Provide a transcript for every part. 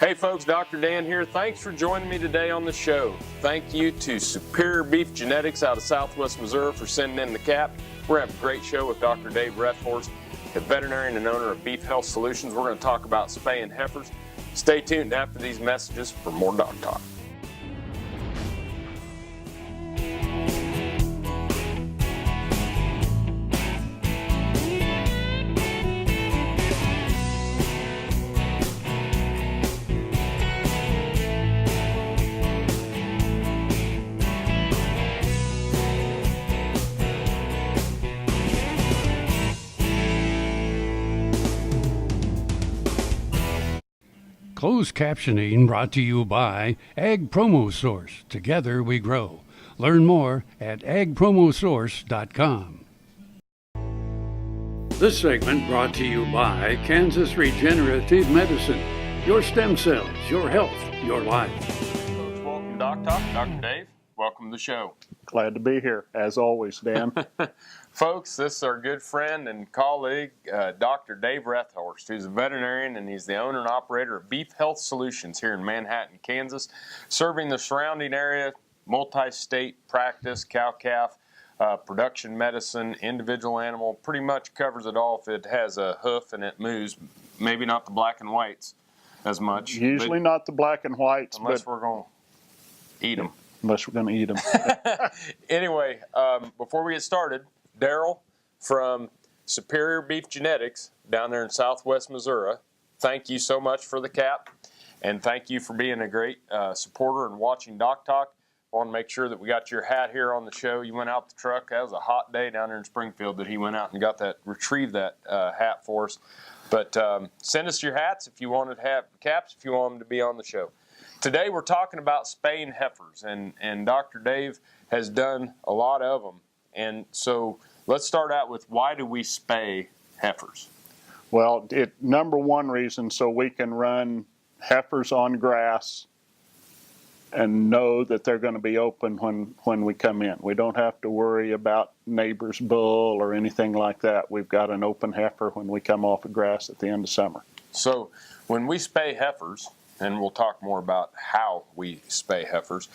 Hey folks, Dr. Dan here. Thanks for joining me today on the show. Thank you to Superior Beef Genetics out of Southwest Missouri for sending in the cap. We're having a great show with Dr. Dave Rethorst, the veterinarian and owner of Beef Health Solutions. We're going to talk about spaying heifers. Stay tuned after these messages for more DocTalk. Closed captioning brought to you by Ag Promo Source. Together we grow. Learn more at agpromosource.com. This segment brought to you by Kansas Regenerative Medicine. Your stem cells, your health, your life. Folks, welcome to DocTalk. Dr. Dave, welcome to the show. Glad to be here, as always, Dan. Folks, this is our good friend and colleague, Dr. Dave Rethorst, who's a veterinarian and he's the owner and operator of Beef Health Solutions here in Manhattan, Kansas, serving the surrounding area, multi-state practice, cow-calf, production medicine, individual animal, pretty much covers it all if it has a hoof and it moves. Maybe not the black and whites as much. Usually not the black and whites. Unless we're going to eat them. Unless we're going to eat them. Anyway, before we get started, Daryl from Superior Beef Genetics down there in Southwest Missouri, thank you so much for the cap, and thank you for being a great supporter and watching DocTalk. I want to make sure that we got your hat here on the show. You went out the truck. That was a hot day down there in Springfield that he went out and got that, retrieved that hat for us. But send us your hats if you wanted to have caps, if you want them to be on the show. Today we're talking about spaying heifers, and Dr. Dave has done a lot of them. And so let's start out with, why do we spay heifers? Well, number one reason, so we can run heifers on grass and know that they're going to be open when we come in. We don't have to worry about neighbor's bull or anything like that. We've got an open heifer when we come off of grass at the end of summer. So when we spay heifers, and we'll talk more about how we spay heifers,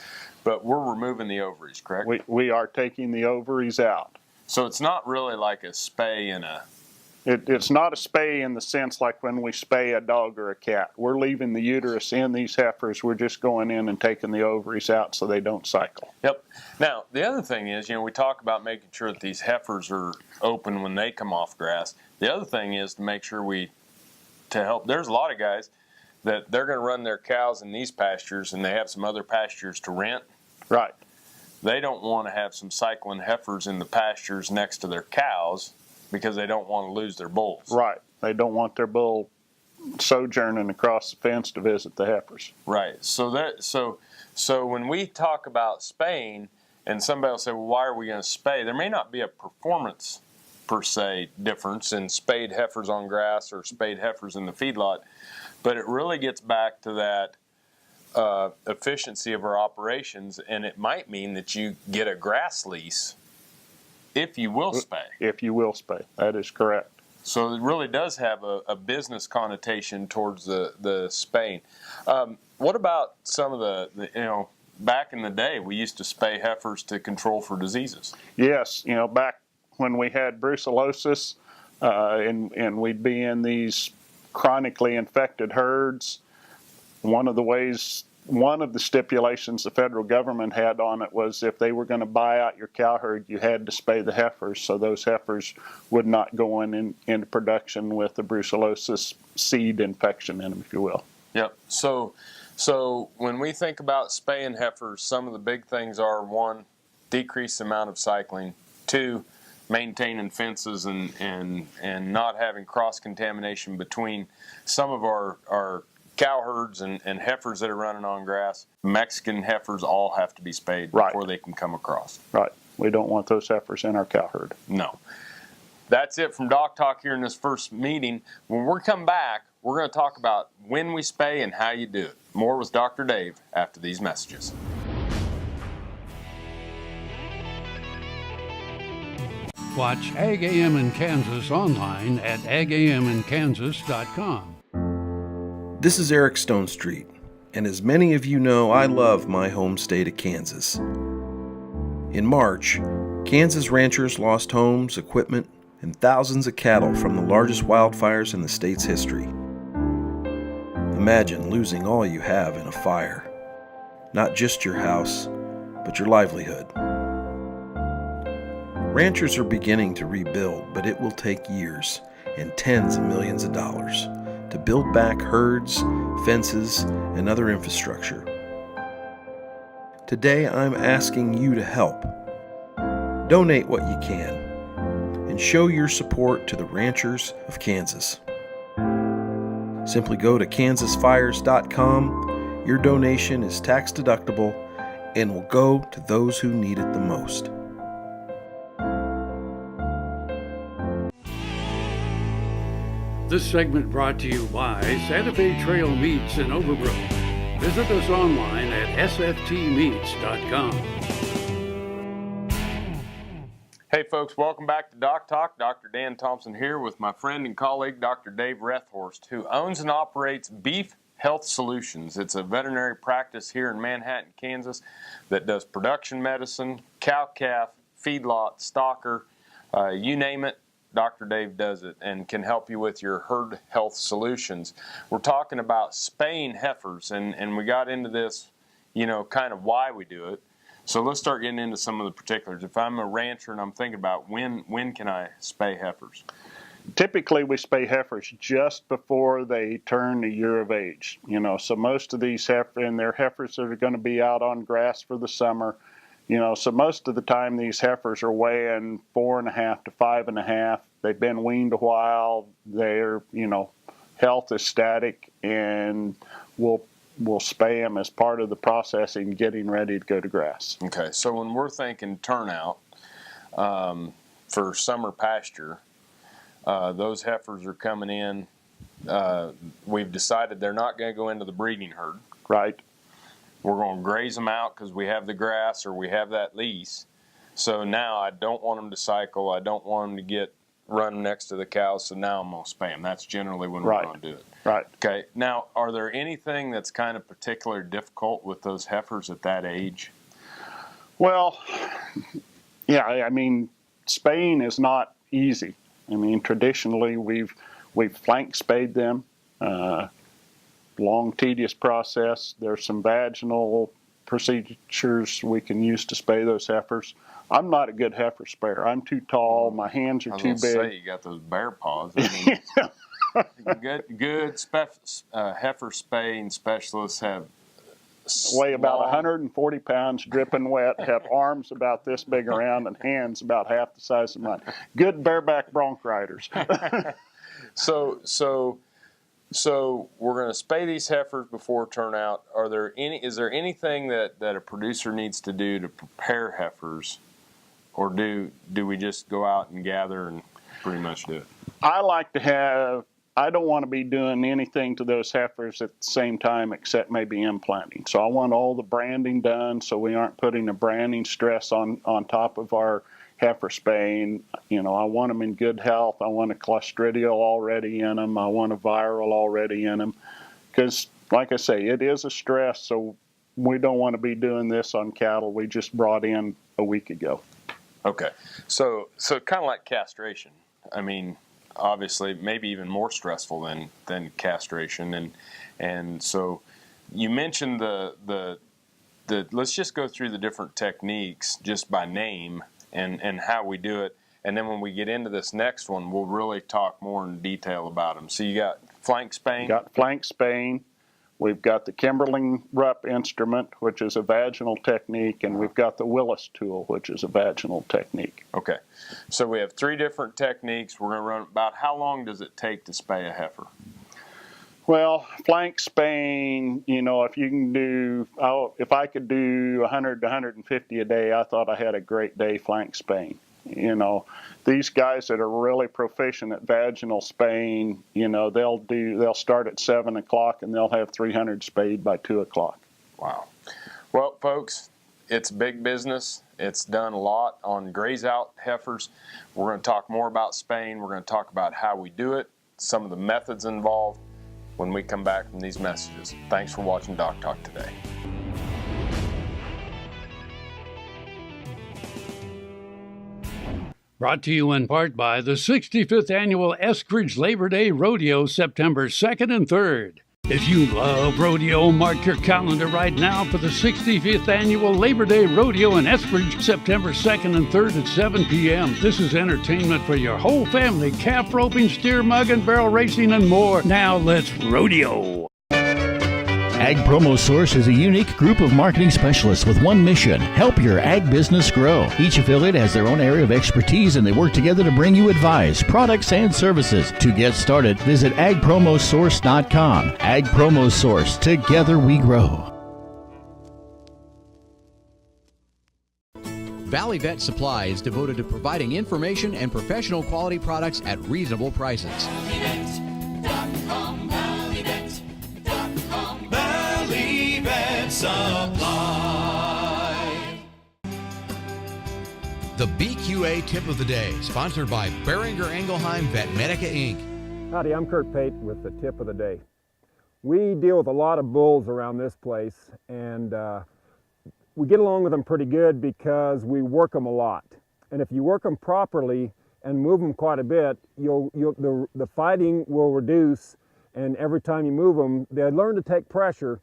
but we're removing the ovaries, correct? We are taking the ovaries out. So it's not really like a spay in a... It's not a spay in the sense like when we spay a dog or a cat. We're leaving the uterus in these heifers. We're just going in and taking the ovaries out so they don't cycle. Yep. Now, the other thing is, we talk about making sure that these heifers are open when they come off grass. The other thing is to make sure there's a lot of guys that they're going to run their cows in these pastures and they have some other pastures to rent. Right. They don't want to have some cycling heifers in the pastures next to their cows because they don't want to lose their bulls. Right. They don't want their bull sojourning across the fence to visit the heifers. Right. So when we talk about spaying, and somebody will say, well, why are we going to spay? There may not be a performance per se difference in spayed heifers on grass or spayed heifers in the feedlot, but it really gets back to that efficiency of our operations, and it might mean that you get a grass lease if you will spay. If you will spay, that is correct. So it really does have a business connotation towards the spaying. What about some of the back in the day, we used to spay heifers to control for diseases. Yes, back when we had brucellosis, and we'd be in these chronically infected herds, one of the stipulations the federal government had on it was if they were going to buy out your cow herd, you had to spay the heifers, so those heifers would not go into production with the brucellosis seed infection in them, if you will. Yep. So when we think about spaying heifers, some of the big things are, one, decrease the amount of cycling, two, maintaining fences and not having cross-contamination between some of our cow herds and heifers that are running on grass. Mexican heifers all have to be spayed before they can come across. Right. We don't want those heifers in our cow herd. No. That's it from DocTalk here in this first meeting. When we come back, we're going to talk about when we spay and how you do it. More with Dr. Dave after these messages. Watch Ag AM in Kansas online at agaminkansas.com. This is Eric Stonestreet, and as many of you know, I love my home state of Kansas. In March, Kansas ranchers lost homes, equipment, and thousands of cattle from the largest wildfires in the state's history. Imagine losing all you have in a fire. Not just your house, but your livelihood. Ranchers are beginning to rebuild, but it will take years and tens of millions of dollars to build back herds, fences, and other infrastructure. Today, I'm asking you to help. Donate what you can and show your support to the ranchers of Kansas. Simply go to kansasfires.com. Your donation is tax deductible and will go to those who need it the most. This segment brought to you by Santa Fe Trail Meats in Overbrook. Visit us online at sftmeats.com. Hey folks, welcome back to DocTalk. Dr. Dan Thomson here with my friend and colleague, Dr. Dave Rethorst, who owns and operates Beef Health Solutions. It's a veterinary practice here in Manhattan, Kansas that does production medicine, cow-calf, feedlot, stocker, you name it. Dr. Dave does it and can help you with your herd health solutions. We're talking about spaying heifers, and we got into this, kind of why we do it. So let's start getting into some of the particulars. If I'm a rancher and I'm thinking about when can I spay heifers? Typically, we spay heifers just before they turn a year of age. So most of these heifers are going to be out on grass for the summer. So most of the time these heifers are weighing 4.5 to 5.5. They've been weaned a while. Their, health is static, and we'll spay them as part of the processing, getting ready to go to grass. Okay, so when we're thinking turnout for summer pasture, those heifers are coming in. We've decided they're not going to go into the breeding herd. Right. We're going to graze them out because we have the grass or we have that lease. So now I don't want them to cycle. I don't want them to run next to the cows. So now I'm going to spay them. That's generally when we're going to do it. Right. Okay. Now, are there anything that's kind of particularly difficult with those heifers at that age? Well, yeah. Spaying is not easy. Traditionally we've flank spayed them. Long, tedious process. There's some vaginal procedures we can use to spay those heifers. I'm not a good heifer sprayer. I'm too tall. My hands are too big. Say you got those bear paws. Good heifer spaying specialists weigh about 140 pounds, dripping wet, have arms about this big around and hands about half the size of mine. Good bareback bronc riders. So we're going to spay these heifers before turnout. Is there anything that a producer needs to do to prepare heifers, or do we just go out and gather and pretty much do it? I don't want to be doing anything to those heifers at the same time except maybe implanting. So I want all the branding done so we aren't putting a branding stress on top of our heifer spaying. I want them in good health. I want a clostridial already in them. I want a viral already in them. Because, like I say, it is a stress, so we don't want to be doing this on cattle we just brought in a week ago. Okay. So kind of like castration. Obviously, maybe even more stressful than castration. And so you mentioned the let's just go through the different techniques just by name and how we do it. And then when we get into this next one, we'll really talk more in detail about them. So you got flank spaying? Got flank spaying. We've got the Kimberling Rupp instrument, which is a vaginal technique, and we've got the Willis tool, which is a vaginal technique. Okay. So we have 3 different techniques. We're going to run about how long does it take to spay a heifer? Well, flank spaying, if I could do 100 to 150 a day, I thought I had a great day flank spaying. These guys that are really proficient at vaginal spaying, they'll start at 7 o'clock and they'll have 300 spayed by 2 o'clock. Wow. Well, folks, it's big business. It's done a lot on graze out heifers. We're going to talk more about spaying. We're going to talk about how we do it, some of the methods involved. when we come back from these messages. Thanks for watching DocTalk today. Brought to you in part by the 65th Annual Eskridge Labor Day Rodeo, September 2nd and 3rd. If you love rodeo, mark your calendar right now for the 65th Annual Labor Day Rodeo in Eskridge, September 2nd and 3rd at 7 p.m. This is entertainment for your whole family, calf roping, steer mugging, barrel racing, and more. Now let's rodeo. Ag Promo Source is a unique group of marketing specialists with one mission: help your ag business grow. Each affiliate has their own area of expertise, and they work together to bring you advice, products, and services. To get started, visit agpromosource.com. Ag Promo Source. Together we grow. Valley Vet Supply is devoted to providing information and professional quality products at reasonable prices. Supply. The BQA Tip of the Day, sponsored by Beringer Engelheim Vetmedica Inc. Howdy, I'm Kurt Pate with the Tip of the Day. We deal with a lot of bulls around this place, and we get along with them pretty good because we work them a lot. And if you work them properly and move them quite a bit, the fighting will reduce, and every time you move them, they learn to take pressure.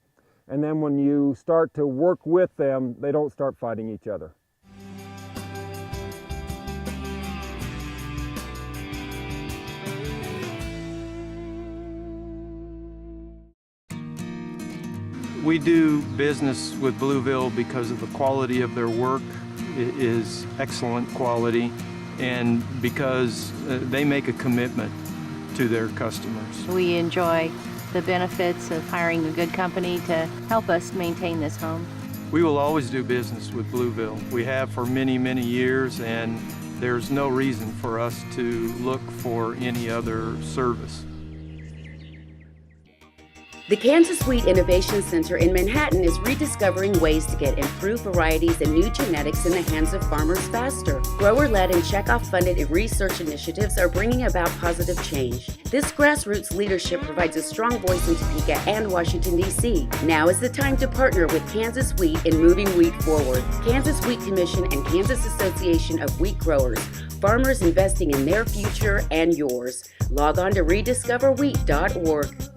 And then when you start to work with them, they don't start fighting each other. We do business with Blueville because of the quality of their work. It is excellent quality, and because they make a commitment to their customers. We enjoy the benefits of hiring a good company to help us maintain this home. We will always do business with Blueville. We have for many, many years, and there's no reason for us to look for any other service. The Kansas Wheat Innovation Center in Manhattan is rediscovering ways to get improved varieties and new genetics in the hands of farmers faster. Grower-led and checkoff-funded research initiatives are bringing about positive change. This grassroots leadership provides a strong voice in Topeka and Washington, D.C. Now is the time to partner with Kansas Wheat in moving wheat forward. Kansas Wheat Commission and Kansas Association of Wheat Growers. Farmers investing in their future and yours. Log on to rediscoverwheat.org.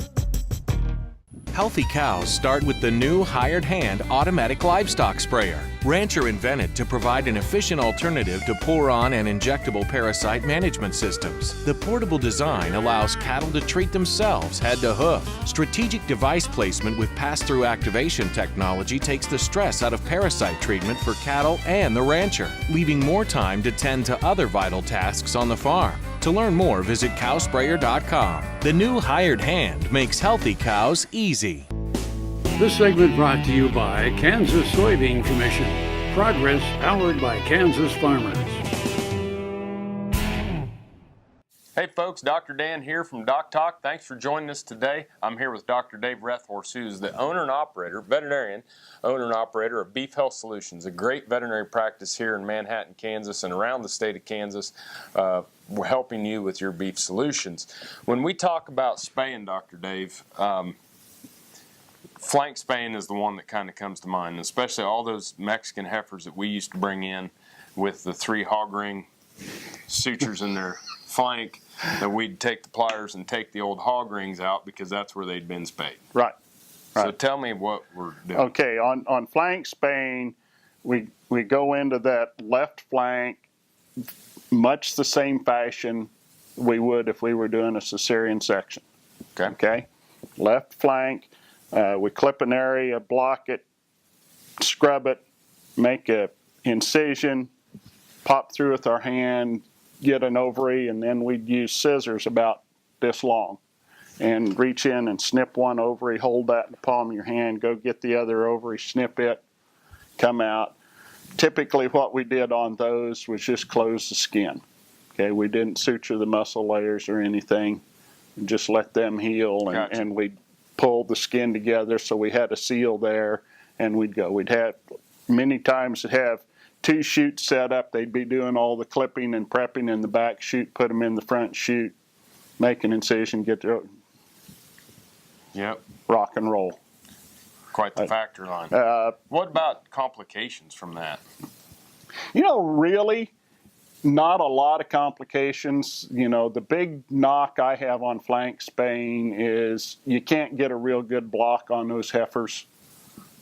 Healthy cows start with the new hired hand automatic livestock sprayer. Rancher invented to provide an efficient alternative to pour-on and injectable parasite management systems. The portable design allows cattle to treat themselves head to hoof. Strategic device placement with pass-through activation technology takes the stress out of parasite treatment for cattle and the rancher, leaving more time to tend to other vital tasks on the farm. To learn more, visit cowsprayer.com. The new hired hand makes healthy cows easy. This segment brought to you by Kansas Soybean Commission. Progress powered by Kansas farmers. Hey folks, Dr. Dan here from DocTalk. Thanks for joining us today. I'm here with Dr. Dave Rethorst, who's the owner and operator, veterinarian, owner and operator of Beef Health Solutions, a great veterinary practice here in Manhattan, Kansas, and around the state of Kansas. We're helping you with your beef solutions. When we talk about spaying, Dr. Dave, flank spaying is the one that kind of comes to mind, especially all those Mexican heifers that we used to bring in with the 3 hog ring sutures in their flank, that we'd take the pliers and take the old hog rings out because that's where they'd been spayed. Right. So tell me what we're doing. Okay, on flank spaying, we go into that left flank much the same fashion we would if we were doing a cesarean section. Okay? Left flank, we clip an area, block it, scrub it, make a incision, pop through with our hand, get an ovary, and then we'd use scissors about this long and reach in and snip one ovary, hold that in the palm of your hand, go get the other ovary, snip it, come out. Typically what we did on those was just close the skin. Okay, we didn't suture the muscle layers or anything, and just let them heal, and we'd pull the skin together so we had a seal there, and we'd go. We'd have many times have 2 chutes set up. They'd be doing all the clipping and prepping in the back chute, put them in the front chute, make an incision, get their. Yep. rock and roll. Quite the factor line. What about complications from that? Really not a lot of complications. The big knock I have on flank spaying is you can't get a real good block on those heifers.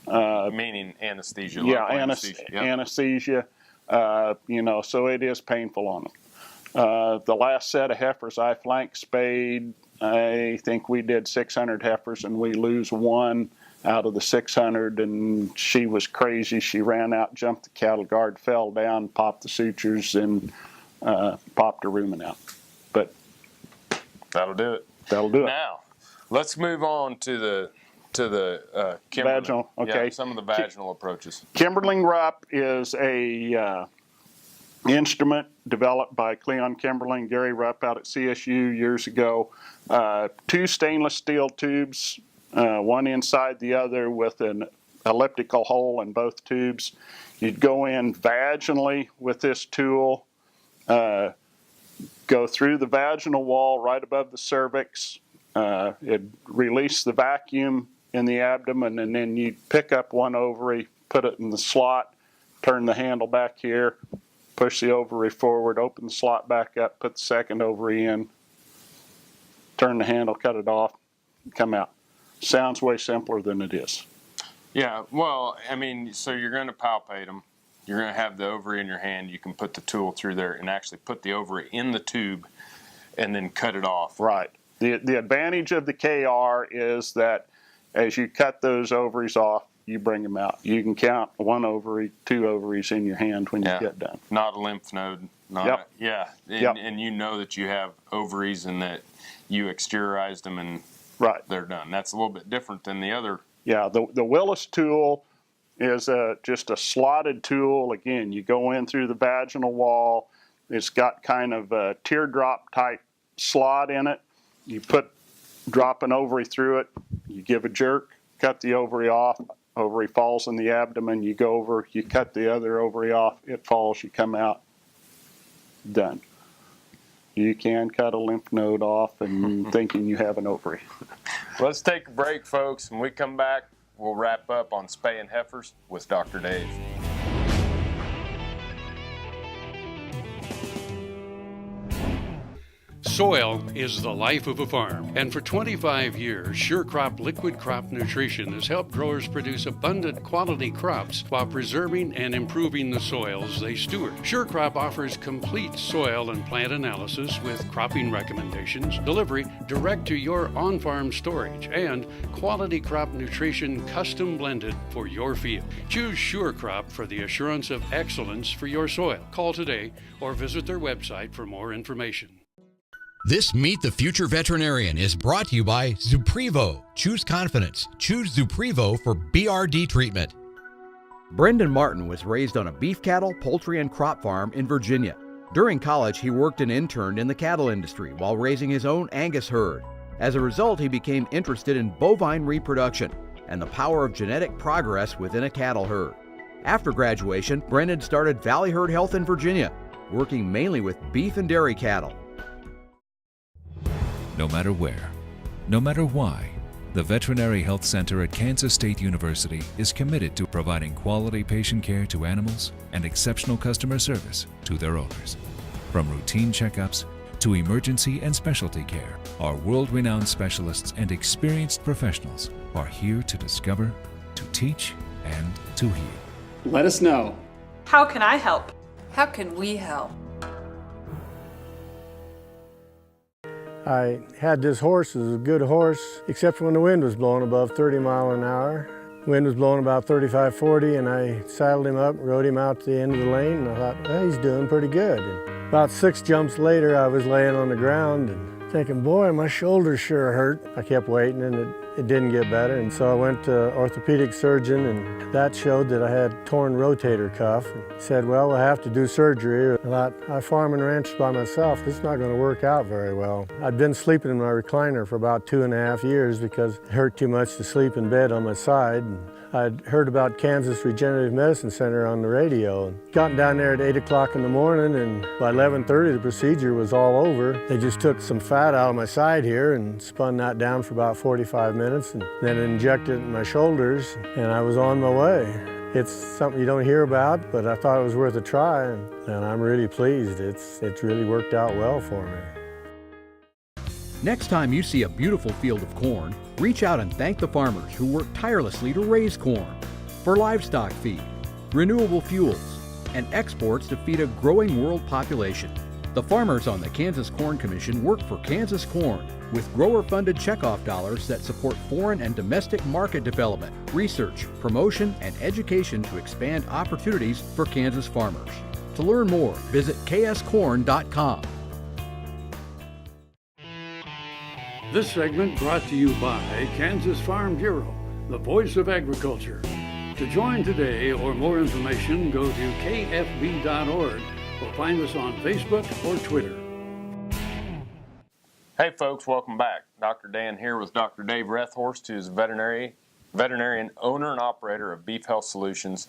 Meaning anesthesia. Yeah, anesthesia. Yep. Anesthesia. So it is painful on them. The last set of heifers I flank spayed, I think we did 600 heifers and we lose one out of the 600, and she was crazy. She ran out, jumped the cattle guard, fell down, popped the sutures, and popped her rumen out. But that'll do it. That'll do it. Now, let's move on to the Kimberling. Vaginal. Okay. Yeah, some of the vaginal approaches. Kimberling Rupp is a instrument developed by Cleon Kimberling, Gary Rupp out at CSU years ago. 2 stainless steel tubes, one inside the other with an elliptical hole in both tubes. You'd go in vaginally with this tool, go through the vaginal wall right above the cervix. It'd release the vacuum in the abdomen, and then you'd pick up one ovary, put it in the slot, turn the handle back here, push the ovary forward, open the slot back up, put the second ovary in, turn the handle, cut it off, come out. Sounds way simpler than it is. Yeah, well, so you're going to palpate them. You're going to have the ovary in your hand. You can put the tool through there and actually put the ovary in the tube and then cut it off. Right. The advantage of the KR is that as you cut those ovaries off, you bring them out. You can count 1 ovary, 2 ovaries in your hand when you get done. Not a lymph node. Yep. And you know that you have ovaries and that you exteriorized them and they're done. That's a little bit different than the other. Yeah, the Willis tool is just a slotted tool. Again, you go in through the vaginal wall. It's got kind of a teardrop type slot in it. You drop an ovary through it. You give a jerk, cut the ovary off. Ovary falls in the abdomen. You go over, you cut the other ovary off. It falls, you come out. Done. You can cut a lymph node off and thinking you have an ovary. Let's take a break, folks. When we come back, we'll wrap up on Spaying Heifers with Dr. Dave. Soil is the life of a farm, and for 25 years, SureCrop Liquid Crop Nutrition has helped growers produce abundant quality crops while preserving and improving the soils they steward. SureCrop offers complete soil and plant analysis with cropping recommendations, delivery direct to your on-farm storage, and quality crop nutrition custom blended for your field. Choose SureCrop for the assurance of excellence for your soil. Call today or visit their website for more information. This Meet the Future Veterinarian is brought to you by Zuprevo. Choose confidence. Choose Zuprevo for BRD treatment. Brendan Martin was raised on a beef cattle, poultry, and crop farm in Virginia. During college, he worked and interned in the cattle industry while raising his own Angus herd. As a result, he became interested in bovine reproduction and the power of genetic progress within a cattle herd. After graduation, Brendan started Valley Herd Health in Virginia, working mainly with beef and dairy cattle. No matter where, no matter why, the Veterinary Health Center at Kansas State University is committed to providing quality patient care to animals and exceptional customer service to their owners. From routine checkups to emergency and specialty care, our world-renowned specialists and experienced professionals are here to discover, to teach, and to heal. Let us know. How can I help? How can we help? I had this horse. It was a good horse, except for when the wind was blowing above 30 miles an hour. Wind was blowing about 35, 40, and I saddled him up, rode him out to the end of the lane, and I thought, well, he's doing pretty good. And about 6 jumps later, I was laying on the ground and thinking, boy, my shoulders sure hurt. I kept waiting, and it didn't get better, and so I went to an orthopedic surgeon, and that showed that I had torn rotator cuff. And he said, well, we'll have to do surgery. I thought, I farm and ranch by myself. This is not going to work out very well. I'd been sleeping in my recliner for about 2.5 years because it hurt too much to sleep in bed on my side. And I'd heard about Kansas Regenerative Medicine Center on the radio and gotten down there at 8 o'clock in the morning, and by 11:30 the procedure was all over. They just took some fat out of my side here and spun that down for about 45 minutes and then injected it in my shoulders, and I was on my way. It's something you don't hear about, but I thought it was worth a try, and I'm really pleased. It's really worked out well for me. Next time you see a beautiful field of corn, reach out and thank the farmers who work tirelessly to raise corn for livestock feed, renewable fuels, and exports to feed a growing world population. The farmers on the Kansas Corn Commission work for Kansas Corn with grower-funded checkoff dollars that support foreign and domestic market development, research, promotion, and education to expand opportunities for Kansas farmers. To learn more, visit kscorn.com. This segment brought to you by Kansas Farm Bureau, the voice of agriculture. To join today or more information, go to kfb.org or find us on Facebook or Twitter. Hey folks, welcome back. Dr. Dan here with Dr. Dave Rethorst, who's a veterinarian owner and operator of Beef Health Solutions.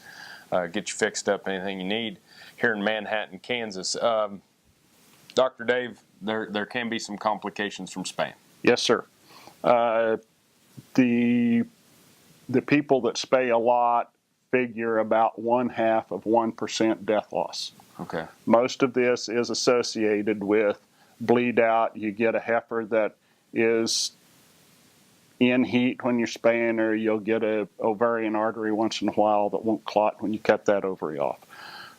Get you fixed up anything you need here in Manhattan, Kansas. Dr. Dave, there can be some complications from spaying. Yes, sir. The people that spay a lot figure about 0.5% death loss. Okay. Most of this is associated with bleed out. You get a heifer that is in heat when you're spaying, or you'll get a ovarian artery once in a while that won't clot when you cut that ovary off.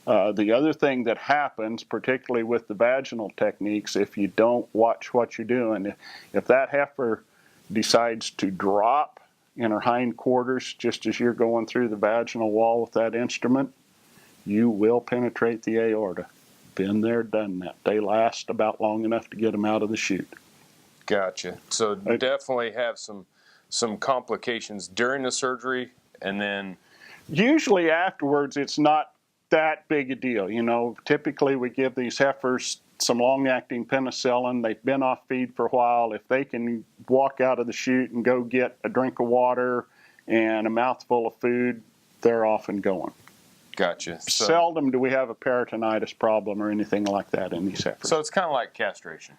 The other thing that happens, particularly with the vaginal techniques, if you don't watch what you're doing, if that heifer decides to drop in her hindquarters just as you're going through the vaginal wall with that instrument, you will penetrate the aorta. Been there, done that. They last about long enough to get them out of the chute. Gotcha. So definitely have some complications during the surgery, and then usually afterwards it's not that big a deal. You know, typically we give these heifers some long-acting penicillin. They've been off feed for a while. If they can walk out of the chute and go get a drink of water and a mouthful of food, they're off and going. Gotcha. So, seldom do we have a peritonitis problem or anything like that in these heifers. So it's kind of like castration.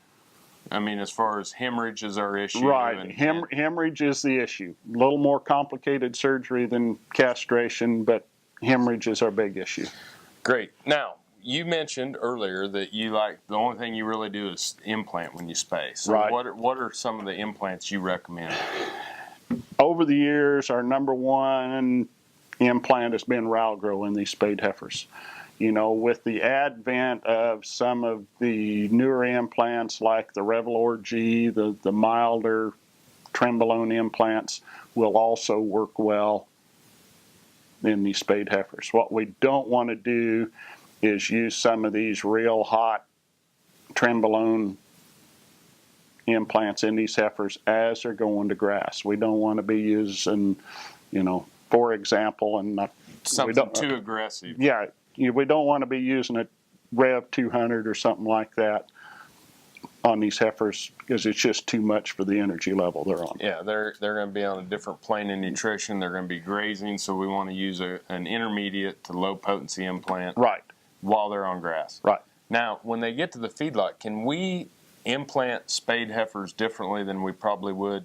I mean, as far as hemorrhage is our issue. Right. Hemorrhage is the issue. A little more complicated surgery than castration, but hemorrhage is our big issue. Great. Now, you mentioned earlier that the only thing you really do is implant when you spay. So right. What are some of the implants you recommend? Over the years, our number one implant has been Ralgro in these spayed heifers. You know, with the advent of some of the newer implants like the Revlor G, the milder Trenbolone implants will also work well in these spayed heifers. What we don't want to do is use some of these real hot Trenbolone implants in these heifers as they're going to grass. We don't want to be using, you know, for example, and not something too aggressive. Yeah, we don't want to be using a Rev 200 or something like that on these heifers because it's just too much for the energy level they're on. Yeah, they're going to be on a different plane of nutrition. They're going to be grazing, so we want to use an intermediate to low potency implant. Right. While they're on grass. Right. Now, when they get to the feedlot, can we implant spayed heifers differently than we probably would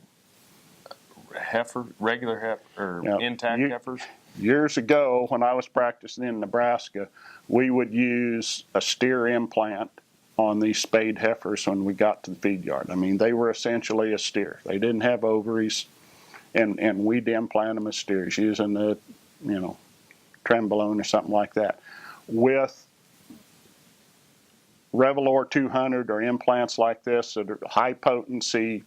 regular heifer, or intact heifers? Years ago, when I was practicing in Nebraska, we would use a steer implant on these spayed heifers when we got to the feed yard. I mean, they were essentially a steer. They didn't have ovaries, and we'd implant them as steers using the, you know, Trenbolone or something like that. With Revlor 200 or implants like this that are high potency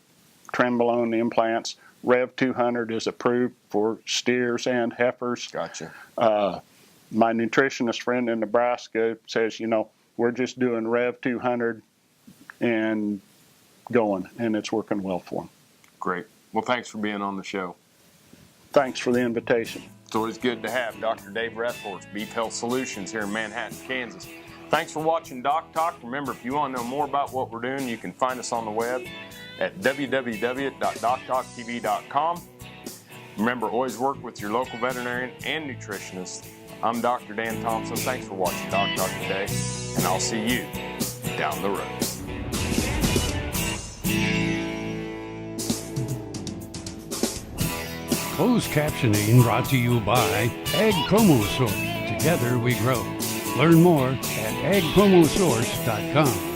Trenbolone implants, Rev 200 is approved for steers and heifers. Gotcha. My nutritionist friend in Nebraska says, you know, we're just doing Rev 200 and going, and it's working well for them. Great. Well, thanks for being on the show. Thanks for the invitation. It's always good to have Dr. Dave Rethorst, Beef Health Solutions here in Manhattan, Kansas. Thanks for watching DocTalk. Remember, if you want to know more about what we're doing, you can find us on the web at www.doctalktv.com. Remember, always work with your local veterinarian and nutritionist. I'm Dr. Dan Thomson. Thanks for watching DocTalk today, and I'll see you down the road. Closed captioning brought to you by Ag Promo Source. Together we grow. Learn more at agpromosource.com.